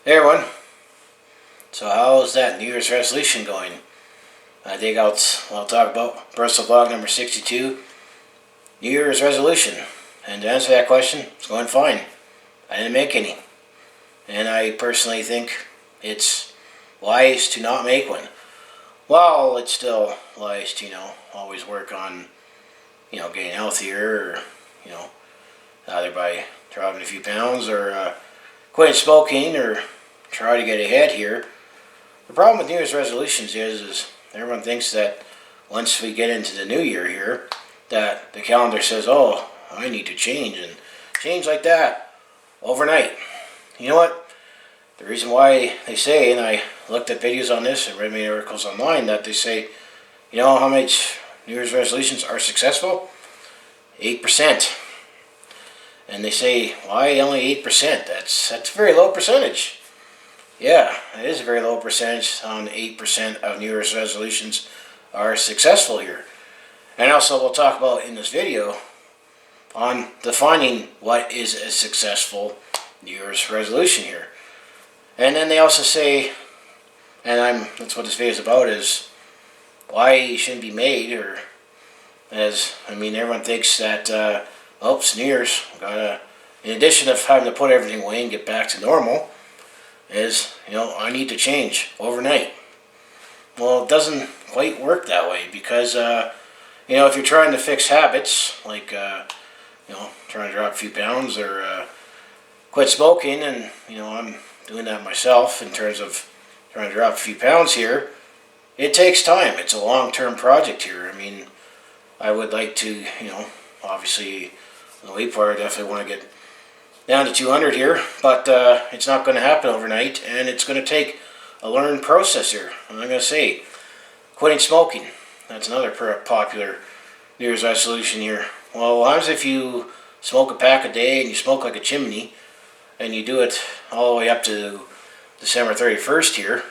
Hey everyone. So how's that New Year's resolution going? I think I'll talk about personal vlog number 62, New Year's resolution. And to answer that question, it's going fine. I didn't make any. And I personally think it's wise to not make one. While it's still wise to, always work on, getting healthier or, either by dropping a few pounds or quitting smoking or try to get ahead here. The problem with New Year's resolutions is everyone thinks that once we get into the new year here, that the calendar says, oh, I need to change, and change like that overnight. You know what? The reason why they say, and I looked at videos on this and read many articles online, that they say, you know how much New Year's resolutions are successful? 8%. And they say, why only 8%? That's a very low percentage. Yeah, it is a very low percentage on 8% of New Year's resolutions are successful here. And also we'll talk about in this video on defining what is a successful New Year's resolution here. And then they also say, and that's what this video is about, is why it shouldn't be made, or everyone thinks that, it's New Year's, in addition of having to put everything away and get back to normal, is, I need to change overnight. Well, it doesn't quite work that way because, if you're trying to fix habits, like, trying to drop a few pounds or quit smoking, and, I'm doing that myself in terms of trying to drop a few pounds here, it takes time. It's a long-term project here. I would like to, obviously, in the weight part, I definitely want to get down to 200 here, but it's not going to happen overnight, and it's going to take a learned process here. And I'm going to say, quitting smoking, that's another popular New Year's resolution here. Well, what happens if you smoke a pack a day and you smoke like a chimney, and you do it all the way up to December 31st here?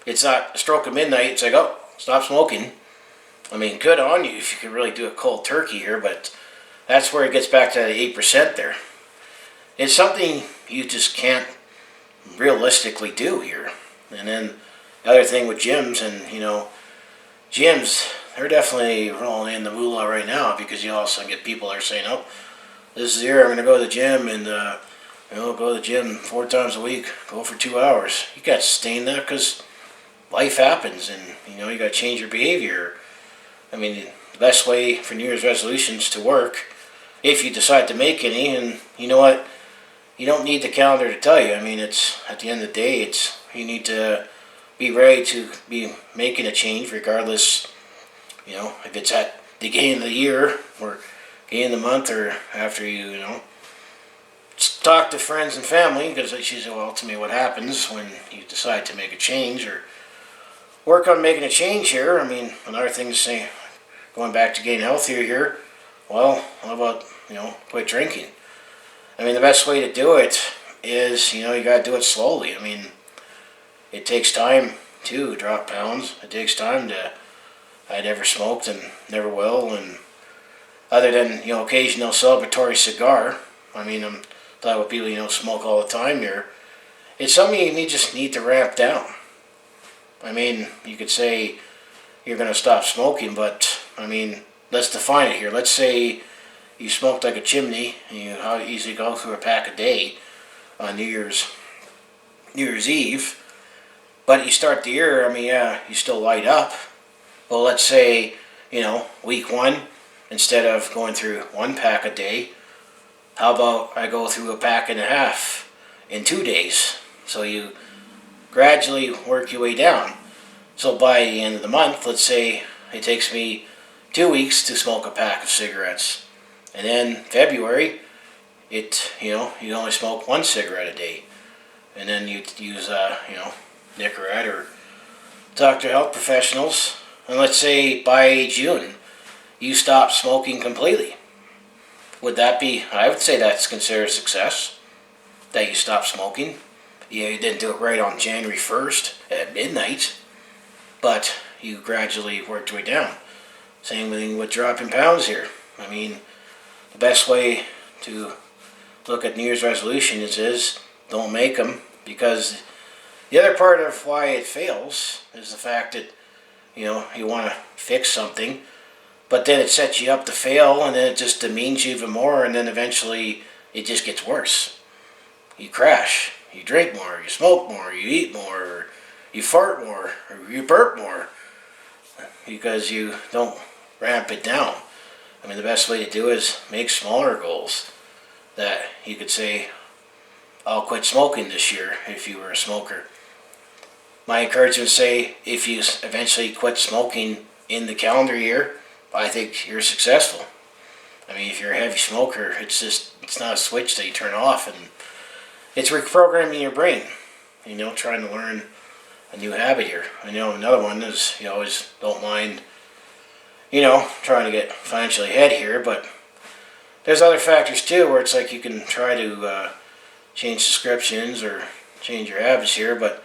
It's not a stroke of midnight, it's like, oh, stop smoking. Good on you if you can really do it cold turkey here, but that's where it gets back to the 8% there. It's something you just can't realistically do here. And then the other thing with gyms, and gyms, they're definitely rolling in the moolah right now, because you also get people that are saying, oh, this is the year I'm going to go to the gym and go to the gym 4 times a week, go for 2 hours. You got to sustain that because life happens, and you got to change your behavior. The best way for New Year's resolutions to work, if you decide to make any, and you know what, you don't need the calendar to tell you. It's at the end of the day, you need to be ready to be making a change, regardless, if it's at the beginning of the year or beginning of the month, or after you, talk to friends and family, because that's usually ultimately what happens when you decide to make a change or work on making a change here. Another thing to say, going back to getting healthier here, well, how about, quit drinking? The best way to do it is, you got to do it slowly. It takes time to drop pounds. It takes time to, I never smoked and never will, and other than, occasional celebratory cigar, I'm talking about people, smoke all the time here. It's something you just need to ramp down. You could say you're going to stop smoking, but, let's define it here. Let's say you smoked like a chimney, and you easily go through a pack a day on New Year's Eve, but you start the year, you still light up. Well, let's say, week 1, instead of going through 1 pack a day, how about I go through a pack and a half in 2 days? So you gradually work your way down. So by the end of the month, let's say it takes me 2 weeks to smoke a pack of cigarettes. And then February, you only smoke 1 cigarette a day. And then you use, Nicorette or talk to health professionals. And let's say by June, you stop smoking completely. Would that be, I would say that's considered a success, that you stopped smoking. You didn't do it right on January 1st at midnight, but you gradually worked your way down. Same thing with dropping pounds here. The best way to look at New Year's resolutions is don't make them, because the other part of why it fails is the fact that, you want to fix something, but then it sets you up to fail, and then it just demeans you even more, and then eventually it just gets worse. You crash, you drink more, you smoke more, you eat more, or you fart more, or you burp more, because you don't ramp it down. I mean, the best way to do is make smaller goals that you could say, I'll quit smoking this year if you were a smoker. My encouragement would say, if you eventually quit smoking in the calendar year, I think you're successful. I mean, if you're a heavy smoker, it's not a switch that you turn off, and it's reprogramming your brain, trying to learn a new habit here. Another one is you always don't mind, trying to get financially ahead here, but there's other factors too where it's like you can try to change subscriptions or change your habits here, but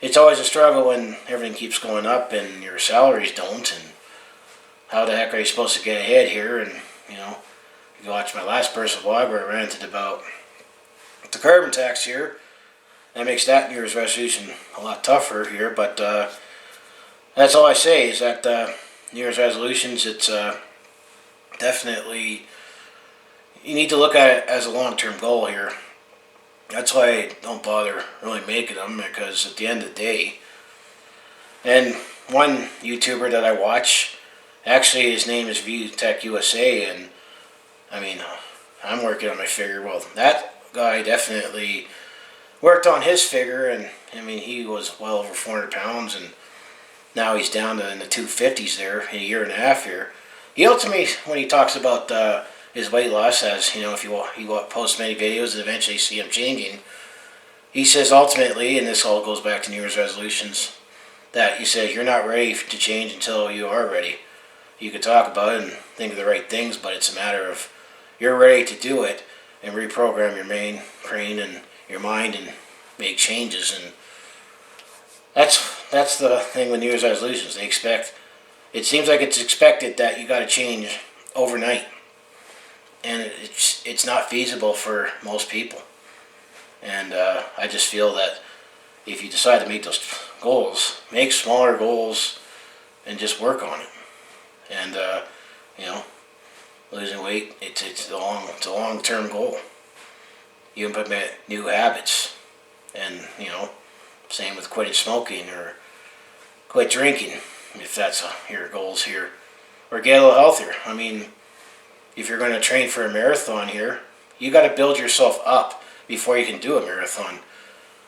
it's always a struggle when everything keeps going up and your salaries don't, and how the heck are you supposed to get ahead here? And if you watch my last personal vlog where I ranted about the carbon tax here, that makes that New Year's resolution a lot tougher here, but that's all I say is that New Year's resolutions, it's definitely, you need to look at it as a long-term goal here. That's why I don't bother really making them, because at the end of the day, and one YouTuber that I watch, actually his name is View Tech USA, and I mean, I'm working on my figure. Well, that guy definitely worked on his figure, and I mean, he was well over 400 pounds, and now he's down to in the 250s there in a year and a half here. He ultimately, when he talks about his weight loss, as if you post many videos and eventually see him changing, he says ultimately, and this all goes back to New Year's resolutions, that he says you're not ready to change until you are ready. You can talk about it and think of the right things, but it's a matter of you're ready to do it and reprogram your brain and your mind and make changes. And that's the thing with New Year's resolutions. It seems like it's expected that you got to change overnight, and it's not feasible for most people. And I just feel that if you decide to make those goals, make smaller goals and just work on it. And losing weight, it's a long-term goal. You can implement new habits, and same with quitting smoking or quit drinking, if that's your goals here, or get a little healthier. I mean, if you're going to train for a marathon here, you got to build yourself up before you can do a marathon.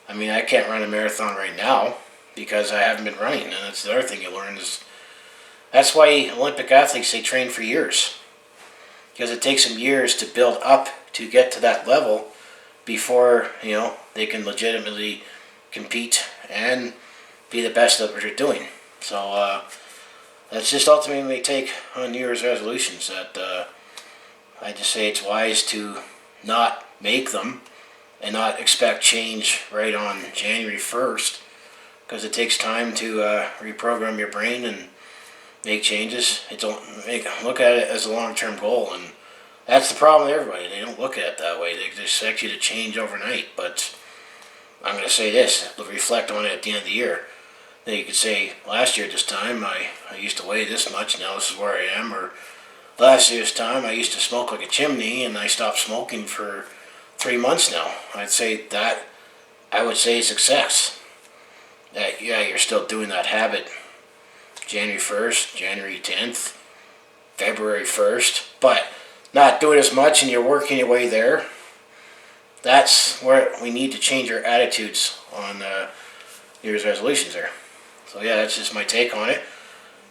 I mean, I can't run a marathon right now because I haven't been running, and that's the other thing you learn is that's why Olympic athletes, they train for years, because it takes them years to build up to get to that level before they can legitimately compete and be the best at what they're doing. So that's just ultimately take on New Year's resolutions. That I just say it's wise to not make them and not expect change right on January 1st, because it takes time to reprogram your brain and make changes. Look at it as a long-term goal, and that's the problem with everybody. They don't look at it that way. They expect you to change overnight. But I'm going to say this, reflect on it at the end of the year. Then you could say, last year at this time, I used to weigh this much, now this is where I am. Or last year's time, I used to smoke like a chimney, and I stopped smoking for 3 months now. I would say success. That, yeah, you're still doing that habit. January 1st, January 10th, February 1st, but not doing as much, and you're working your way there. That's where we need to change our attitudes on New Year's resolutions there. So yeah, that's just my take on it.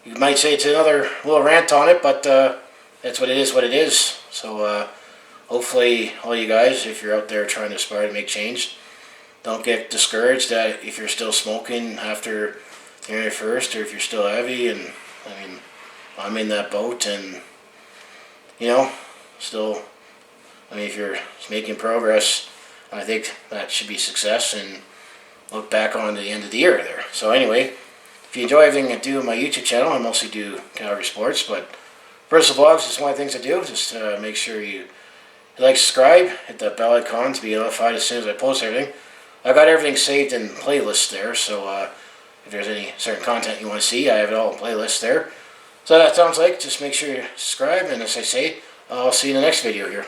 You might say it's another little rant on it, but that's what it is. So hopefully all you guys, if you're out there trying to aspire to make change, don't get discouraged that if you're still smoking after January 1st, or if you're still heavy. And I mean, I'm in that boat, and still, if you're making progress, I think that should be success, and look back on the end of the year there. So anyway, if you enjoy everything I do on my YouTube channel, I mostly do Calgary sports, but personal vlogs is one of the things I do. Just make sure you like, subscribe, hit that bell icon to be notified as soon as I post everything. I got everything saved in playlists there, so if there's any certain content you want to see, I have it all in playlists there. So that sounds like, just make sure you subscribe, and as I say, I'll see you in the next video here.